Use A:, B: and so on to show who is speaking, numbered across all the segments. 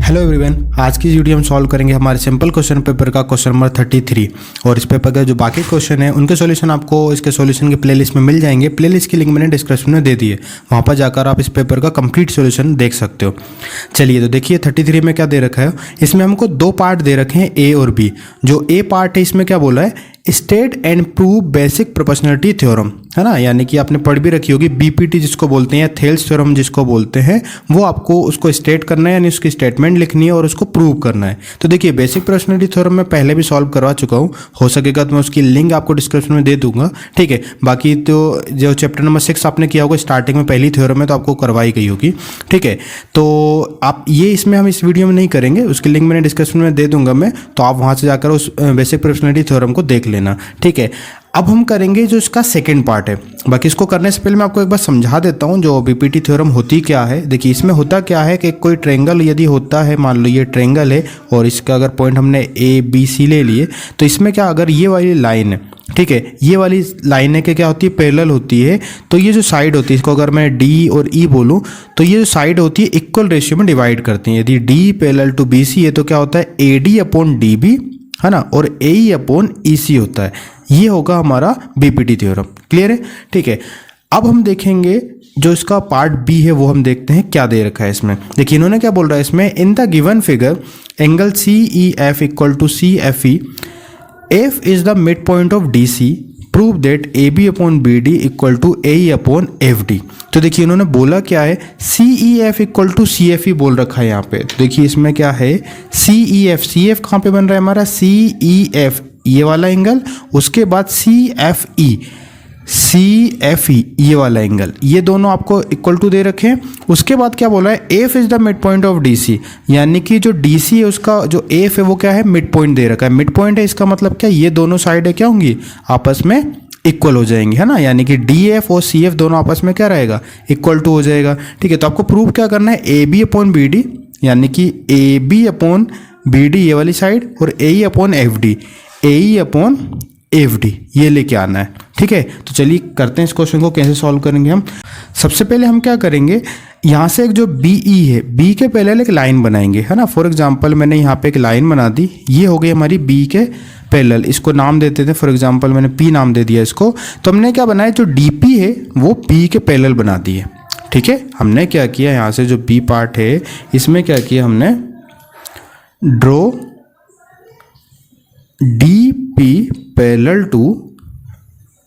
A: Hello everyone, आज की video हम सॉल्व करेंगे हमारे सिंपल क्वेश्चन पेपर का क्वेश्चन नंबर 33। और इस पेपर का जो बाकी क्वेश्चन है उनके सॉल्यूशन आपको इसके सॉल्यूशन की प्लेलिस्ट में मिल जाएंगे। प्लेलिस्ट की लिंक मैंने डिस्क्रिप्शन में दे दी है, वहाँ पर जाकर आप इस पेपर का कंप्लीट सॉल्यूशन देख सकते हो। चलिए तो देखिए 33 में क्या दे रखा है। इसमें हमको दो पार्ट दे रखे हैं, ए और बी। जो ए पार्ट है इसमें क्या बोला है, state and prove basic proportionality theorem, है ना। यानी कि आपने पढ़ भी रखी होगी, बीपीटी जिसको बोलते हैं या थेल्स थ्योरम जिसको बोलते हैं, वो आपको उसको स्टेट करना है, यानी उसकी स्टेटमेंट लिखनी है और उसको प्रूव करना है। तो देखिए बेसिक प्रोपोर्शनलिटी थ्योरम मैं पहले भी सॉल्व करवा चुका हूँ, हो सकेगा तो मैं उसकी लिंक आपको डिस्क्रिप्शन में दे दूंगा, ठीक है। बाकी तो जो चैप्टर नंबर 6 आपने किया होगा स्टार्टिंग में, पहली थ्योरम में तो आपको करवाई गई होगी, ठीक है। तो आप ये इसमें हम इस वीडियो में नहीं करेंगे, उसकी लिंक मैंने डिस्क्रिप्शन में दे दूंगा मैं, तो आप वहाँ से जाकर उस बेसिक प्रोपोर्शनलिटी थ्योरम को देख लेना, ठीक है। अब हम करेंगे जो इसका सेकंड पार्ट है। बाकी इसको करने से पहले मैं आपको एक बार समझा देता हूँ जो बीपीटी थ्योरम होती क्या है। देखिए इसमें होता क्या है कि कोई ट्रायंगल यदि होता है, मान लो ये ट्रायंगल है और इसका अगर पॉइंट हमने ए बी सी ले लिए, तो इसमें क्या, अगर ये वाली लाइन है, ठीक है, ये वाली लाइन है कि क्या होती है, पैरेलल होती है। तो ये जो साइड होती है, इसको अगर मैं डी और ई बोलूँ, तो ये जो साइड होती है इक्वल रेशियो में डिवाइड करती है। यदि D parallel to B C है तो क्या होता है, A D upon D B, है ना, और ए ई अपॉन ई सी होता है। ये होगा हमारा बीपीटी थ्योरम। क्लियर है, ठीक है। अब हम देखेंगे जो इसका पार्ट बी है, वो हम देखते हैं क्या दे रखा है इसमें। देखिए इन्होंने क्या बोल रहा है इसमें, in the given figure angle C E F equal to C F E, F is the mid point of D C, prove that A B upon B D equal to A E upon F D. तो देखिए इन्होंने बोला क्या है, C E F equal to C F E बोल रखा है यहाँ पे। तो देखिए इसमें क्या है, सी ई एफ कहाँ पे बन रहा है हमारा, सी ई एफ ये वाला एंगल, उसके बाद सी एफ ई ये वाला एंगल, ये दोनों आपको इक्वल टू दे रखे हैं। उसके बाद क्या बोला है, F is the mid point of D C, यानी कि जो डी सी है उसका जो एफ है वो क्या है, मिड पॉइंट दे रखा है। मिड पॉइंट है इसका मतलब क्या, ये दोनों साइड क्या होंगी, आपस में इक्वल हो जाएंगी, है ना। यानी कि डी एफ और सी एफ दोनों आपस में क्या रहेगा, इक्वल टू हो जाएगा, ठीक है। तो आपको प्रूव क्या करना है, A B upon B D, यानी कि A B upon B D ये वाली साइड, और A E upon F D, A E upon F D, ये लेके आना है, ठीक है। तो चलिए करते हैं इस क्वेश्चन को कैसे सॉल्व करेंगे हम। सबसे पहले हम क्या करेंगे, यहाँ से एक जो बी ई है, बी के पहले एक लाइन बनाएंगे, है ना। फॉर एग्जांपल मैंने यहाँ पे एक लाइन बना दी, ये हो गई हमारी बी के पैरेलल, इसको नाम देते थे, फॉर एग्जांपल मैंने पी नाम दे दिया इसको। तो हमने क्या बनाया, जो डी पी है वो बी के पैरेलल बना दी है, ठीक है। हमने क्या किया, यहाँ से जो बी पार्ट है इसमें क्या किया हमने, draw D P parallel to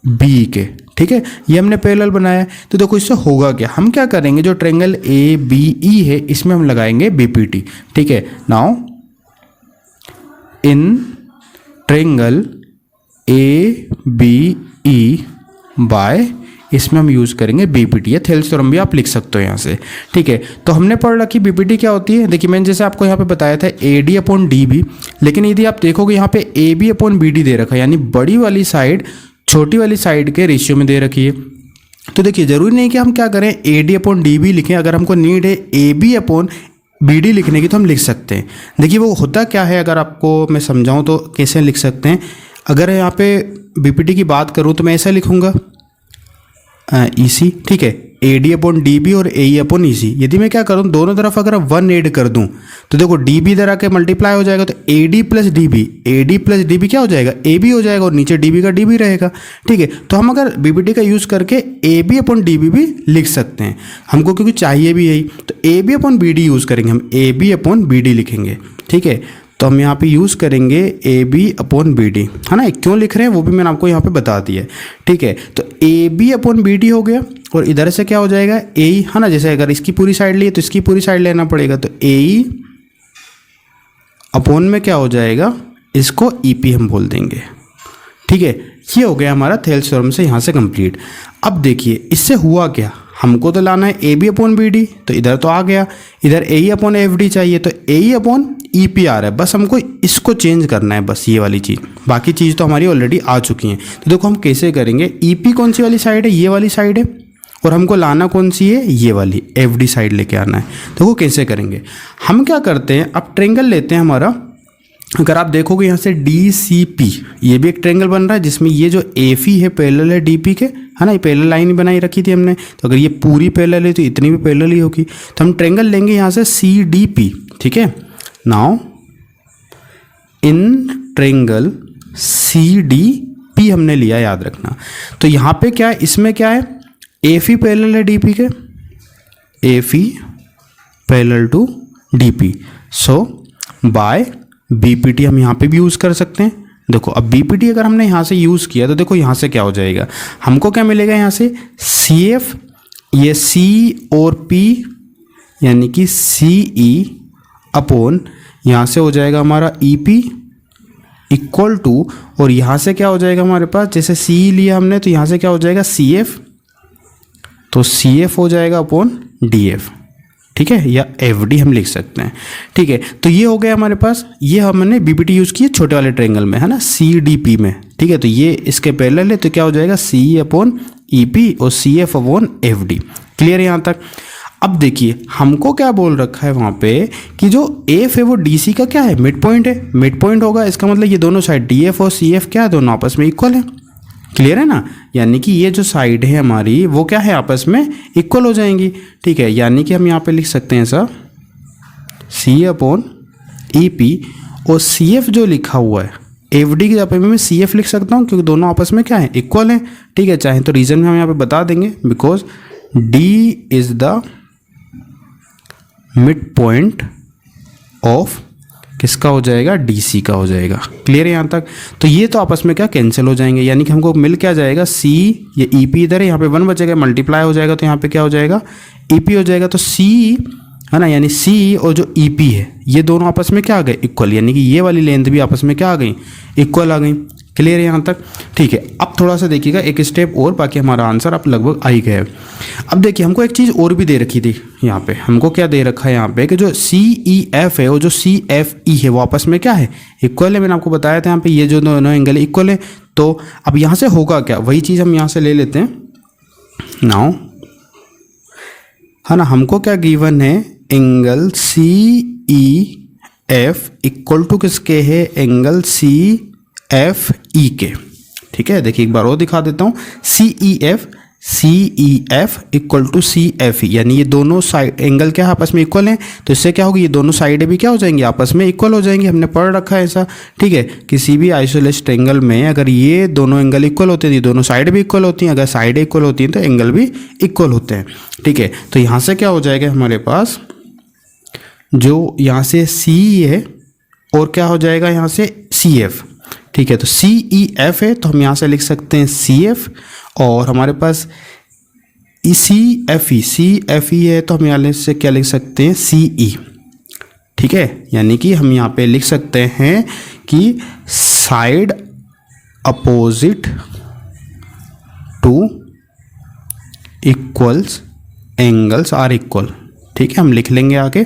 A: B के, ठीक है। ये हमने पैरेलल बनाया। तो देखो इससे होगा क्या, हम क्या करेंगे, जो ट्रायंगल ए बी ई है इसमें हम लगाएंगे बीपीटी, ठीक है। Now in triangle A B E by, इसमें हम यूज़ करेंगे बीपीटी या थेल्स थ्योरम भी आप लिख सकते हो यहाँ से, ठीक है। तो हमने पढ़ रखी बीपीटी क्या होती है। देखिए मैंने जैसे आपको यहाँ पे बताया था A D upon D B, लेकिन यदि आप देखोगे यहाँ पे A B upon B D दे रखा है, यानी बड़ी वाली साइड छोटी वाली साइड के रेशियो में दे रखी है। तो देखिए जरूरी नहीं कि हम क्या करें, A D upon D B लिखें, अगर हमको नीड है A B upon B D लिखने की तो हम लिख सकते हैं। देखिए वो होता क्या है, अगर आपको मैं समझाऊँ तो कैसे लिख सकते हैं। अगर यहाँ पे बीपीटी की बात करूँ तो मैं ऐसा लिखूँगा ई सी, ठीक है, A D upon D B और ए ई अपॉन ई सी। यदि मैं क्या करूँ, दोनों तरफ अगर 1 ऐड कर दूँ तो देखो डी बी इधर आके मल्टीप्लाई हो जाएगा, तो A D plus D B, A D plus D B क्या हो जाएगा, ए बी हो जाएगा, और नीचे डी बी का डी बी रहेगा, ठीक है। तो हम अगर बीपीटी का यूज़ करके A B upon D B भी लिख सकते हैं हमको, क्योंकि चाहिए भी यही। तो A B upon B D use करेंगे, हम A B upon B D लिखेंगे, ठीक है। तो हम यहाँ पे यूज़ करेंगे A B upon B D, है ना। क्यों लिख रहे हैं वो भी मैंने आपको यहाँ पे बता दिया है, ठीक है। तो A B upon B D हो गया, और इधर से क्या हो जाएगा, ए ई, है ना। जैसे अगर इसकी पूरी साइड लिए तो इसकी पूरी साइड लेना पड़ेगा, तो ए ई अपॉन में क्या हो जाएगा, इसको ई पी हम बोल देंगे, ठीक है। ये हो गया हमारा थेल्स थ्योरम से यहाँ से कंप्लीट। अब देखिए इससे हुआ क्या, हमको तो लाना है A B upon B D, तो इधर तो आ गया, इधर A E upon F D चाहिए, तो ए ई अपॉन ई पी आ रहा है, बस हमको इसको चेंज करना है, बस ये वाली चीज़। बाकी चीज़ तो हमारी ऑलरेडी आ चुकी हैं। तो देखो हम कैसे करेंगे, ई पी कौन सी वाली साइड है, ये वाली साइड है, और हमको लाना कौन सी है, ये वाली एफ डी साइड लेके आना है। देखो कैसे करेंगे, हम क्या करते हैं, अब ट्रायंगल लेते हैं हमारा। अगर आप देखोगे यहाँ से डी सी पी, ये भी एक ट्रायंगल बन रहा है जिसमें ये जो एफ ई है पैरेलल है डी पी के, है ना। ये पैरेलल लाइन बनाई रखी थी हमने, तो अगर ये पूरी पैरेलल है तो इतनी भी पैरेलल ही होगी। तो हम ट्रायंगल लेंगे यहाँ से सी डी पी, ठीक है। नाउ इन ट्रायंगल CDP हमने लिया, याद रखना। तो यहाँ पे क्या है, इसमें क्या है, AFE पैरेलल है DP के, AFE parallel to DP। So by BPT हम यहाँ पे भी यूज़ कर सकते हैं। देखो अब BPT अगर हमने यहाँ से यूज़ किया तो देखो यहाँ से क्या हो जाएगा, हमको क्या मिलेगा यहाँ से CF, ये C और P यानी कि CE अपॉन यहाँ से हो जाएगा हमारा EP इक्वल टू, और यहाँ से क्या हो जाएगा हमारे पास, जैसे CE लिया हमने तो यहाँ से क्या हो जाएगा CF, तो CF हो जाएगा अपॉन DF, ठीक है, या FD हम लिख सकते हैं। ठीक है, तो ये हो गया हमारे पास, ये हमने BPT यूज़ किया छोटे वाले ट्रायंगल में, है ना, CDP में। ठीक है, तो ये इसके पैरेलल है तो क्या हो जाएगा CE अपॉन EP और CF अपॉन FD। क्लियर है यहाँ तक। अब देखिए हमको क्या बोल रखा है वहाँ पे कि जो F है वो DC का क्या है, मिड पॉइंट है, मिड पॉइंट होगा, इसका मतलब ये दोनों साइड DF और CF क्या है, दोनों आपस में इक्वल है। क्लियर है ना, यानी कि ये जो साइड है हमारी वो क्या है, आपस में इक्वल हो जाएंगी। ठीक है, यानी कि हम यहाँ पे लिख सकते हैं ऐसा C अपॉन EP, और CF जो लिखा हुआ है FD की जगह पे मैं CF लिख सकता हूँ क्योंकि दोनों आपस में क्या है, इक्वल है। ठीक है, चाहे तो रीजन में हम यहाँ पे बता देंगे, because D is the mid point of किसका हो जाएगा, DC का हो जाएगा। क्लियर है यहाँ तक। तो ये तो आपस में क्या कैंसिल हो जाएंगे, यानी कि हमको मिल क्या जाएगा, C, ये EP इधर है, यहाँ पे 1 बचेगा, मल्टीप्लाई हो जाएगा तो यहाँ पे क्या हो जाएगा, EP हो जाएगा। तो C है ना, यानी C और जो EP है ये दोनों आपस में क्या आ गए, इक्वल, यानी कि ये वाली लेंथ भी आपस में क्या आ गई, इक्वल आ गई। क्लियर है यहाँ तक। ठीक है, अब थोड़ा सा देखिएगा एक स्टेप और, बाकी हमारा आंसर आप लगभग आ ही गए। अब देखिए हमको एक चीज़ और भी दे रखी थी यहाँ पे, हमको क्या दे रखा है यहाँ पे कि जो CEF है और जो CFE है वो आपस में क्या है, इक्वल है। मैंने आपको बताया था यहाँ पे ये जो दोनों एंगल इक्वल है। तो अब यहाँ से होगा क्या, वही चीज़ हम यहाँ से ले लेते हैं नाउ, है ना। हमको क्या गिवन है, एंगल CEF इक्वल टू किसके है, एंगल CFE के। ठीक है, देखिए एक बार और दिखा देता हूँ, CEF इक्वल टू CFE, यानी ये दोनों साइड एंगल क्या है, आपस में इक्वल हैं। तो इससे क्या होगा, ये दोनों साइडें भी क्या हो जाएंगी, आपस में इक्वल हो जाएंगी। हमने पढ़ रखा है ऐसा। ठीक है, किसी भी आइसोलेटेड एंगल में अगर ये दोनों एंगल इक्वल होते हैं, ये दोनों साइड भी इक्वल होती हैं, अगर साइडें इक्वल होती हैं तो एंगल भी इक्वल होते हैं। ठीक है, तो यहाँ से क्या हो जाएगा हमारे पास, जो यहाँ से CE है और क्या हो जाएगा यहाँ से CF। ठीक है, तो CEF है तो हम यहाँ से लिख सकते हैं CF, और हमारे पास CFE है तो हम यहाँ से क्या लिख सकते हैं, CE। ठीक है, यानी कि हम यहाँ पे लिख सकते हैं कि side opposite to equals angles are equal. ठीक है, हम लिख लेंगे आगे।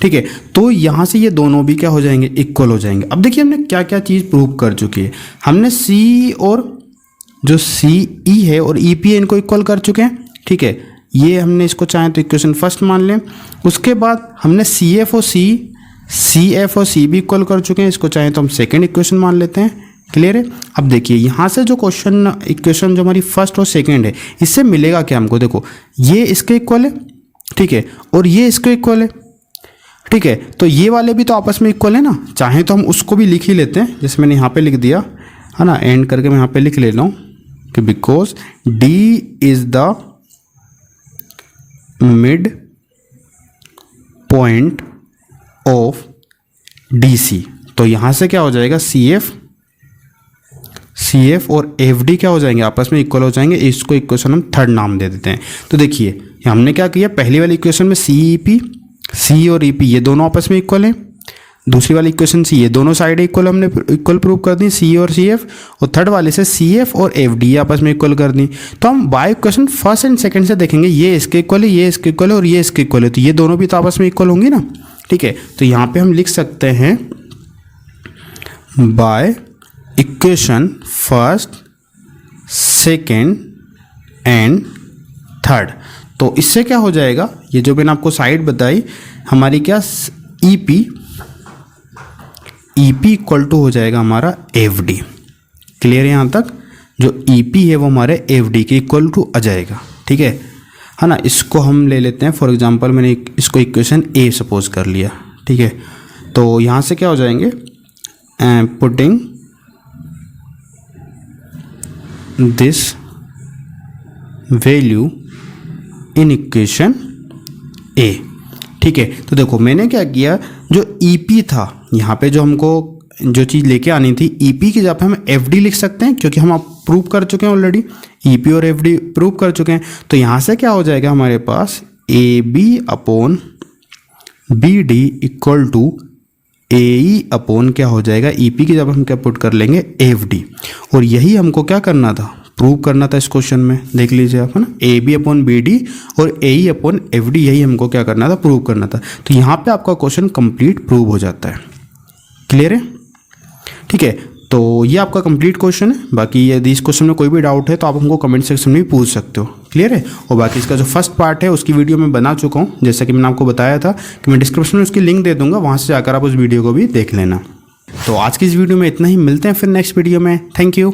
A: ठीक है, तो यहाँ से ये दोनों भी क्या हो जाएंगे, इक्वल हो जाएंगे। अब देखिए हमने क्या क्या चीज़ प्रूव कर चुकी है। हमने C और जो CE है और EP है इनको इक्वल कर चुके हैं। ठीक है, ये हमने इसको चाहे तो इक्वेशन फर्स्ट मान लें। उसके बाद हमने CF और CF और C भी इक्वल कर चुके हैं, इसको चाहे तो हम सेकेंड इक्वेशन मान लेते हैं। क्लियर है। अब देखिए यहाँ से जो क्वेश्चन इक्वेशन जो हमारी फर्स्ट और सेकेंड है, इससे मिलेगा क्या हमको, देखो ये इसके इक्वल है, ठीक है, और ये इसके इक्वल है। ठीक है, तो ये वाले भी तो आपस में इक्वल है ना, चाहे तो हम उसको भी लिख ही लेते हैं, जैसे मैंने यहाँ पे लिख दिया है ना, एंड करके मैं यहाँ पे लिख ले रहा हूँ कि because D is the mid point of DC। तो यहाँ से क्या हो जाएगा, CF और FD क्या हो जाएंगे, आपस में इक्वल हो जाएंगे। इसको इक्वेशन हम थर्ड नाम दे देते हैं। तो देखिए हमने क्या किया, पहली वाली इक्वेशन में C और EP ये दोनों आपस में इक्वल हैं। दूसरी वाली इक्वेशन C, ये दोनों साइड इक्वल हमने इक्वल प्रूव कर दी, C और CF। और थर्ड वाले से CF और FD आपस में इक्वल कर दी। तो हम by equation first and second से देखेंगे, ये इसके इक्वल है, ये इसके इक्वल है और ये इसके इक्वल है, तो ये दोनों भी तो आपस में इक्वल होंगी ना। ठीक है, तो यहाँ पे हम लिख सकते हैं by equation first, second and third. तो इससे क्या हो जाएगा, ये जो मैंने आपको साइड बताई हमारी क्या, EP इक्वल टू हो जाएगा हमारा FD। क्लियर है यहाँ तक। जो EP है वो हमारे FD के इक्वल टू आ जाएगा। ठीक है ना, इसको हम ले लेते हैं फॉर एग्जांपल, मैंने इसको इक्वेशन A सपोज कर लिया। ठीक है,
B: तो यहाँ से क्या हो जाएंगे, putting this value in equation A. ठीक है, तो देखो मैंने क्या किया, जो ईपी था यहाँ पे जो हमको जो चीज़ लेके आनी थी, ईपी की जगह पे हम एफडी लिख सकते हैं क्योंकि हम आप प्रूव कर चुके हैं ऑलरेडी, ईपी और एफडी प्रूव कर चुके हैं। तो यहाँ से क्या हो जाएगा हमारे पास, A B upon B D equal to A E upon क्या हो जाएगा, ईपी की जगह हम क्या पुट कर लेंगे, एफडी। और यही हमको क्या करना था, प्रूव करना था इस क्वेश्चन में। देख लीजिए आप, है ना, A B upon B D और A E upon F D, यही हमको क्या करना था, प्रूव करना था। तो यहाँ पे आपका क्वेश्चन कंप्लीट प्रूव हो जाता है। क्लियर है? ठीक है, तो ये आपका कंप्लीट क्वेश्चन है। बाकी यदि इस क्वेश्चन में कोई भी डाउट है तो आप हमको कमेंट सेक्शन में भी पूछ सकते हो। क्लियर है? और बाकी इसका जो फर्स्ट पार्ट है उसकी वीडियो मैं बना चुका हूँ, जैसा कि मैंने आपको बताया था कि मैं डिस्क्रिप्शन में उसकी लिंक दे दूंगा, वहाँ से जाकर आप उस वीडियो को भी देख लेना। तो आज की इस वीडियो में इतना ही, मिलते हैं फिर नेक्स्ट वीडियो में। Thank you.